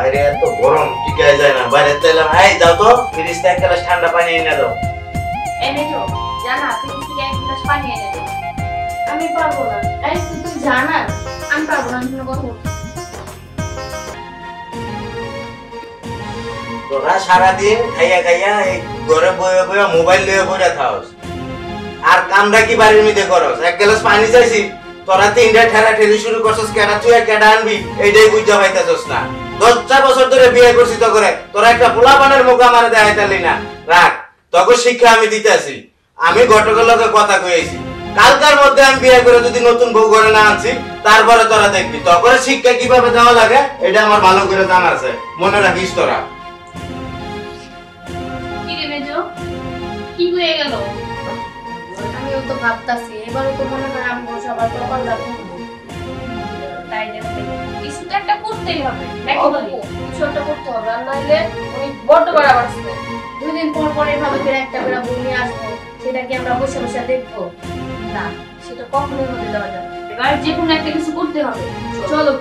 বাইরে এত গরম টিকায় যায় না, বাইরে তেলাম। এই যাও তো ফ্রিজ থেকে এক গ্লাস ঠান্ডা পানি এনে দাও। এনে তো জানা ফ্রিজ থেকে এক গ্লাস পানি এনে দাও। আমি পারবো না। এই তুই জানা আমি পারবো না, তুমি কথা বল। তোরা সারাদিন খাইয়া খাইয়া এই ঘরে বয়ে বয়ে মোবাইল লয়ে বসে থাকস, আর কামটা কি বাড়ির মধ্যে করস? এক গ্লাস পানি চাইছি, তোরা তিনটা ঠেলা ঠেলি শুরু করছস, কেডা তুই কেডা আনবি এইটাই বুঝতে পাইতাছস না। 10টা বছর ধরে বিয়ে করছি তো করে, তোরা একটা পোলাপানের মুখ আমারে দেখাইতালি না। রাখ, তোকে শিক্ষা আমি দিতেছি। আমি ঘটকের লগে কথা কইছি, কালকার মধ্যে আমি বিয়ে করে যদি নতুন বউ ঘরে না আনছি, তারপরে তোরা দেখবি তখন শিক্ষা কিভাবে দেওয়া লাগে এটা আমার ভালো করে জানা আছে, মনে রাখিস তোরা। কি রে মেজো, কি হয়ে গেল? আমিও তো ভাবতাছি এবারও তো মনে করে আমি সবার কপাল লাগবে, তাই দেখতে কিছু তো একটা করতেই হবে, নাকি বলি? কিছু একটা করতে হবে, আর নাইলে উনি বড্ড বাড়াবার আছে। 2 দিন পর পর এভাবে করে একটা বেলা বউ নিয়ে আসবো, সেটা কি আমরা বসে বসে দেখবো? না, সেটা কখনোই হতে দেওয়া যাবে না। এবার যে কোনো একটা কিছু করতে হবে, চলো।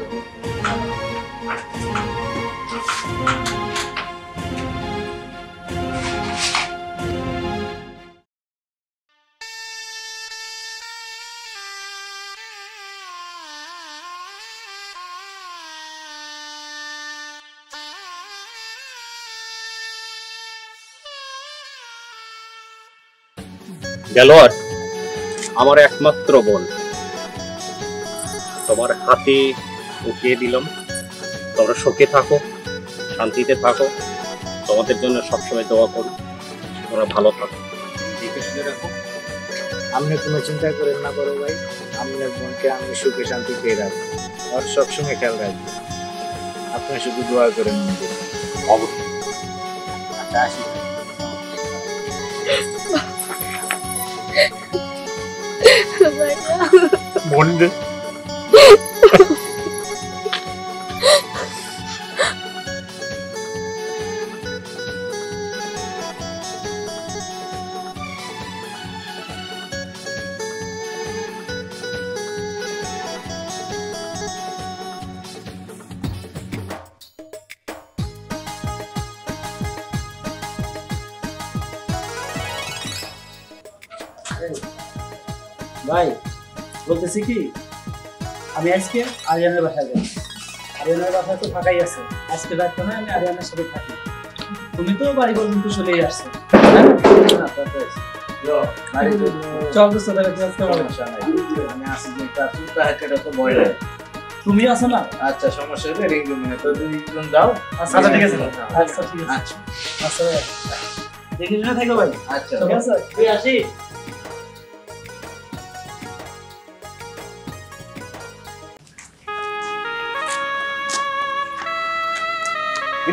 গেলোয়ার আমার একমাত্র বোন, তোমার হাতে উঠিয়ে দিলাম। তোমরা সুখে থাকো, শান্তিতে থাকো, তোমাদের জন্য সবসময় দোয়া করি, তোমরা ভালো থাকো, দেখে শুনে রাখো। আপনি কোনো চিন্তা করেন না বড় ভাই, আপনার বোনকে আমি সুখে শান্তিতে রাখবো, আর সবসময় খেয়াল রাখবো। আপনি শুধু দোয়া করেন। অবশ্যই। আচ্ছা আসি। বন্ধু ভাই বলতেছি কি, আমি আজকে আরিয়ানের বাসায় যাই। আরিয়ানের বাসায় তো ফাঁকাই আছে, আজকে রাখতো না, আমি আরিয়ানের সাথে থাকি। তুমি তো বাড়ি পর্যন্ত চলেই আসছো, চল তো সাথে আমি আসি যে কাজটা হাতেটা তো ভয় লাগে। তুমি আসো না? আচ্ছা সমস্যা হবে, রিং রুমে তো দুইজন যাও। আচ্ছা ঠিক আছে, আচ্ছা ঠিক আছে, আচ্ছা দেখি শুনে থাকো ভাই। আচ্ছা ঠিক আছে, তুই আসি।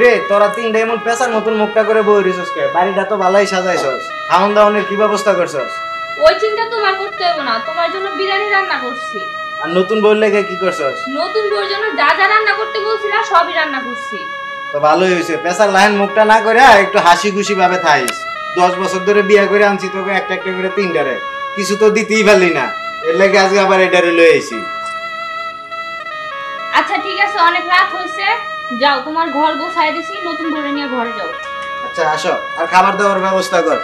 রে তোরা তিনটা এমন পেশার মতন মুখটা করে বই রিসোর্স কে, বাড়িটা তো ভালোই সাজাইছস, খাওন দাওনের কি ব্যবস্থা করছস? ওই চিন্তা তোমার করতে হবে না, তোমার জন্য বিরিয়ানি রান্না করছি। আর নতুন বউর লেগে কি করছস? নতুন বউর জন্য যা যা রান্না করতে বলছিলা সবই রান্না করছি। তো ভালোই হইছে, পেশার লাইন মুখটা না করে একটু হাসি খুশি ভাবে থাইস। 10 বছর ধরে বিয়ে করে আনছি তোকে একটা একটা করে তিনটারে, কিছু তো দিতেই পারলি না, এর লেগে আজকে আবার এটারে লয়ে আইছি। আচ্ছা ঠিক আছে, অনেক রাত হইছে, যাও তোমার ঘর গোছায় দিছি, নতুন বউরে নিয়ে ঘরে যাও। আচ্ছা আসো, আর খাবার দাবার ব্যবস্থা কর।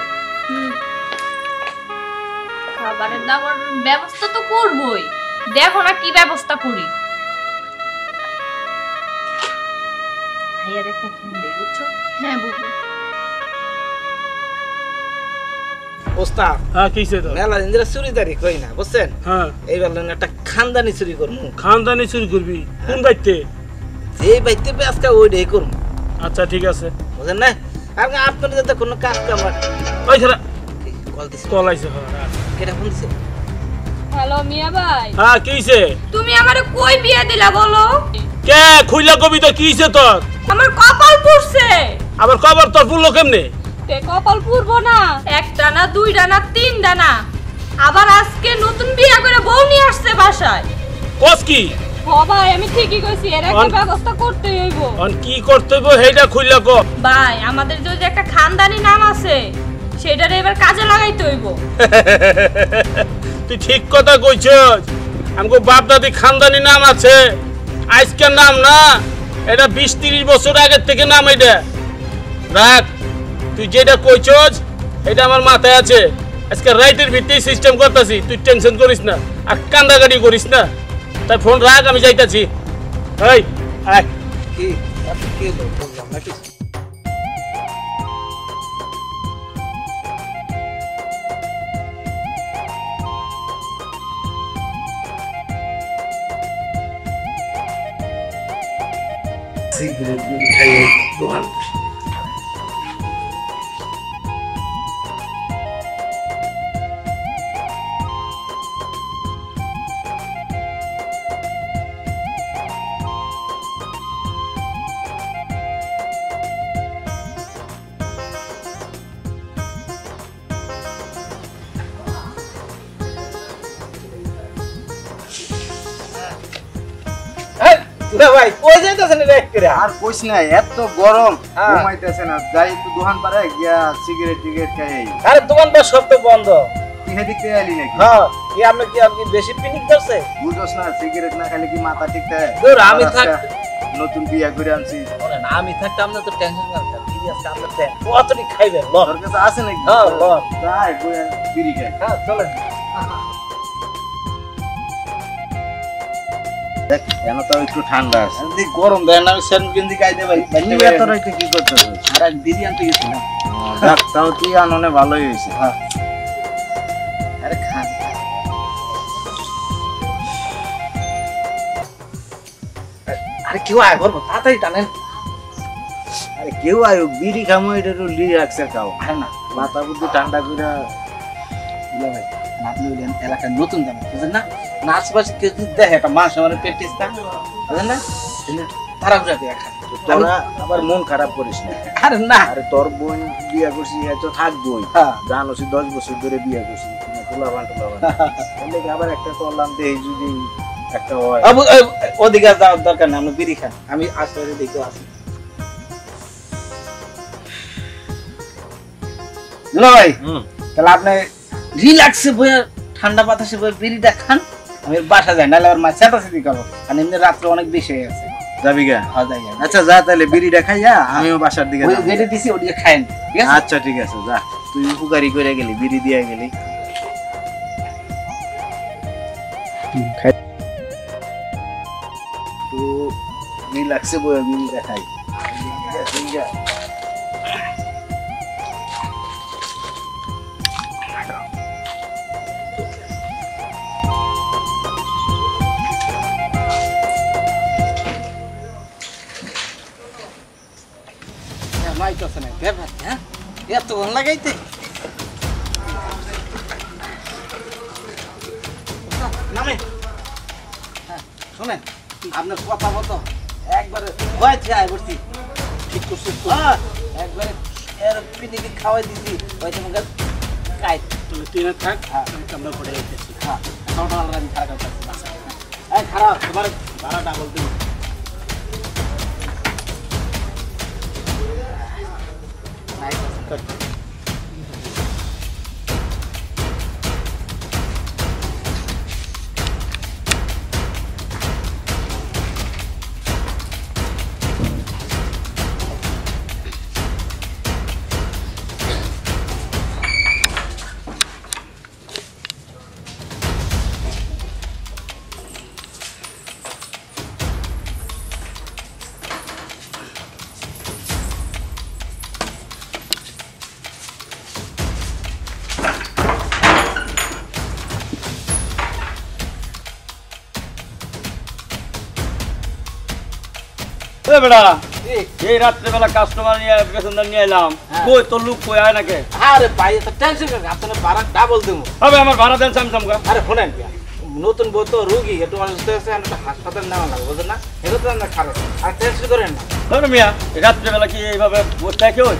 খাবারের দাবার ব্যবস্থা তো করবই, দেখো না কি ব্যবস্থা করি। ভাইয়ার একটা ফোন দে, বুঝছো? হ্যাঁ বুঝো। ওস্তাদ হ্যাঁ কিসে তো মেলা দিন ধরে চুরিদারি কই না বুঝছেন? হ্যাঁ এইবার একটা খানদানি চুরি করবো। খানদানি চুরি করবি? কোন বাইতে? যেই বাইতে আজকে ওইটাই করবো। আচ্ছা ঠিক আছে, বুঝেন না? আর আপনার যাতে কোনো কাজ কামার ওই ছাড়া কল দিছে, কল আইছে। কেটা ফোন দিছে? হ্যালো মিয়া ভাই, হ্যাঁ কিসে? তুমি আমারে কই বিয়ে দিলা বলো? কে খুইলা কবি তো কিসে তোর? আমার কপাল পুড়ছে। আবার কবর তোর ফুললো কেমনে? তে কপাল পুড়বো না, একটা না দুইটা না তিনটা না, আবার আজকে নতুন বিয়ে করে বউ নিয়ে আসছে বাসায়। কস কি? ও ভাই আমি ঠিকই কইছি, এর একটা ব্যবস্থা করতেই হইব। অন কি করতে হইব হেইটা খুইলা কো। ভাই আমাদের যদি একটা খানদানি নাম আছে, সেটারে এবার কাজে লাগাইতে হইব। তুই ঠিক কথা কইছস, আমগো বাপ দাদি খানদানি নাম আছে, আজকের নাম না, এটা 20-30 বছর আগের থেকে নাম এটা রাখ তুই যেটা কইছস এটা আমার মাথায় আছে আজকে রাইটের ভিত্তি সিস্টেম করতেছি তুই টেনশন করিস না আর কান্দাকাটি করিস না তাই ফোন রাখ আমি যাইতাছি এই আয় কি কি বললাম নাকি সিগারেট খাইয়ে দোকান ভাই কই যাইতাছেন রেক করে আর কইস না এত গরম ঘুমাইতেছে না যাই একটু দোকান পারে গিয়া সিগারেট টিকেট খাই আরে দোকান বা সব তো বন্ধ তুই হেদিকে আইলি নাকি হ্যাঁ কি আপনি বেশি পিনিক করছে বুঝছস না সিগারেট না খাইলে কি মাথা ঠিক থাকে দূর আমি থাক নতুন বিয়া করে আনছি না আমি থাকতাম না তো টেনশন করতাম কি আছে আমরা দেন কতটি খাইবে ল তোর কাছে আছে নাকি হ্যাঁ ল যাই বইয়া বিড়ি খাই হ্যাঁ চলেন দেখ কেন তো একটু ঠান্ডা আছে যদি গরম দেয় না সেন গেঞ্জি গাইতে ভাই তুই এত রাইতে কি করতেছিস আর এক বিড়ি আনতে গেছি না দেখ তাও তুই আননে ভালোই হয়েছে হ্যাঁ আরে খান আরে কেউ আয় করবো তাড়াতাড়ি টানেন আরে কেউ আয়ো বিড়ি খামো এটা একটু রিল্যাক্সের খাও আরে না মাথা বুদ্ধি ঠান্ডা করে বুঝলা ভাই আপনি ওই এলাকায় নতুন জানেন বুঝলেন না না আশেপাশে কেউ যদি দেখে একটা মানুষ আমার প্র্যাকটিস না বুঝলেন না তারা বুঝা দিয়ে খায় তোরা আবার মন খারাপ করিস না আরে না আরে তোর বোন বিয়া করছি এত থাকবোই হ্যাঁ জানোসি 10 বছর ধরে বিয়া করছি তোলা আবার একটা করলাম দেই যদি একটা হয় ওদিকে যাওয়ার দরকার না আপনি বিড়ি খান আমি আশেপাশে দেখে আসি না ভাই তাহলে আপনি রিল্যাক্সে বইয়া ঠান্ডা বাতাসে বইয়া বিড়িটা খান আমি বাসা যাই নাহলে আমার মা চেতাচেতি করবো আর এমনি রাত্রে অনেক বেশি হয়ে গেছে যাবি গা হ্যাঁ যাই আচ্ছা যা তাহলে বিড়িটা খাইয়া আমিও বাসার দিকে যাবো। যেটা দিছি ওদিকে খাইন ঠিক আছে আচ্ছা ঠিক আছে যা তুই উপকারী করে গেলি বিড়ি দিয়া গেলি তো রিল্যাক্সে বইয়া বিড়িটা খাই মাইতেছে না ব্যাপার হ্যাঁ এত ভালো লাগাইতে নামে হ্যাঁ শোনেন আপনার কথা মতো একবারে ভয় থেকে আয় করছি ঠিক করছি হ্যাঁ একবারে এর পিনিকে খাওয়াই দিছি ওই তোমাকে কাই তুই না থাক হ্যাঁ আমরা পড়ে যাইতেছি হ্যাঁ সকাল আমি খারাপ করতেছি এই খারাপ তোমার ভাড়া ডাবল দিন বেড়া এই রাত্রেবেলা কাস্টমার নিয়ে পেছনদার নিয়ে এলাম কই তোর লোক কই আয় নাকি আরে ভাই তো টেনশন করেন আপনার ভাড়া ডাবল দেবো হবে আমার ভাড়া দেন সামসামকা আরে শোনেন নতুন বউ তো রুগী একটু অসুস্থ আছে একটা হাসপাতাল নেওয়া লাগবে বুঝলেন না এটা তো আমরা খারাপ আর টেনশন করেন না মিয়া রাত্রেবেলা কি এইভাবে বসে থাকে ওই